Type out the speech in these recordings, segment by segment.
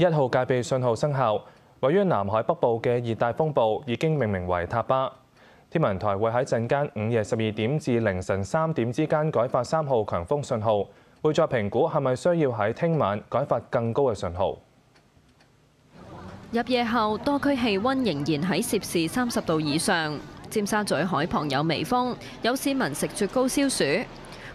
1號戒備信號生效，位於南海北部嘅熱帶風暴已經命名為塔巴。天文台會喺陣間午夜12點至凌晨3點之間改發3號強風信號，會再評估係咪需要喺聽晚改發更高嘅信號。入夜後，多區氣温仍然喺攝氏30度以上。尖沙咀海旁有微風，有市民食雪糕消暑。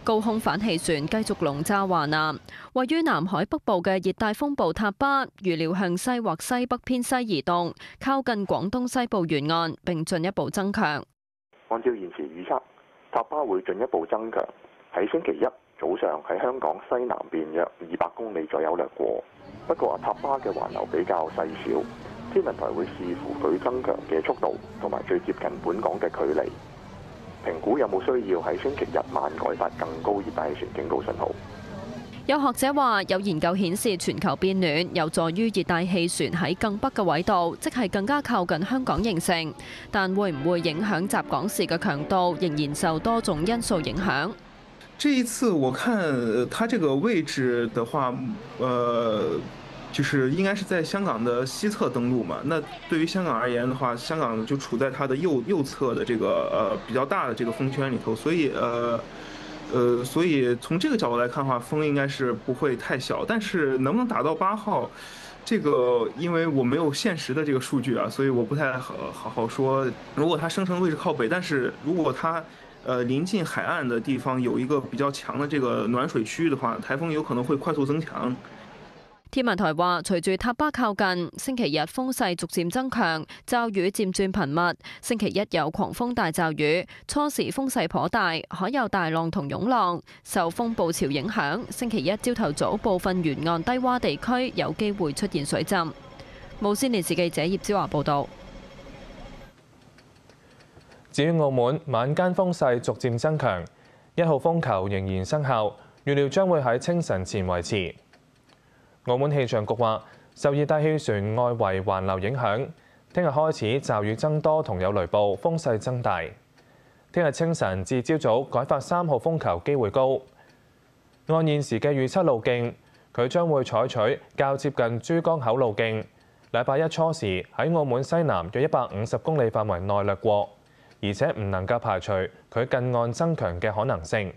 高空反氣旋繼續籠罩華南，位於南海北部嘅熱帶風暴塔巴，預料向西或西北偏西移動，靠近廣東西部沿岸，並進一步增強。按照現時預測，塔巴會進一步增強，喺星期一早上喺香港西南邊約200公里左右掠過。不過塔巴嘅環流比較細小，天文台會視乎佢增強嘅速度同埋最接近本港嘅距離，評估有冇需要喺星期日晚改發更高熱帶氣旋警告信號。有學者話，有研究顯示全球變暖有助於熱帶氣旋喺更北嘅緯度，即係更加靠近香港形成。但會唔會影響襲港時嘅強度，仍然受多種因素影響。這一次我看它這個位置的話，就是應該是在香港的西側登陸嘛。那對於香港而言的話，香港就處在它的右側的這個比較大的這個風圈裡頭，所以從這個角度來看的話，風應該是不會太小。但是能不能打到8號，這個因為我沒有現實的這個數據啊，所以我不太好說。如果它生成位置靠北，但是如果它臨近海岸的地方有一個比較強的這個暖水區域的話，颱風有可能會快速增強。天文台話，隨住塔巴靠近，星期日風勢逐漸增強，驟雨漸轉頻密。星期一有狂風大驟雨，初時風勢頗大，海有大浪同湧浪。受風暴潮影響，星期一朝頭早部分沿岸低窪地區有機會出現水浸。無線電視記者葉之華報導。至於澳門，晚間風勢逐漸增強，1號風球仍然生效，預料將會喺清晨前維持。澳門氣象局話，受熱帶氣旋外圍環流影響，聽日開始驟雨增多同有雷暴，風勢增大。聽日清晨至朝早改發3號風球機會高。按現時嘅預測路徑，佢將會採取較接近珠江口路徑，禮拜一初時喺澳門西南約150公里範圍內掠過，而且唔能夠排除佢近岸增強嘅可能性。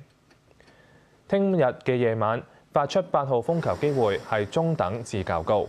聽日嘅夜晚發出8號風球機會係中等至較高。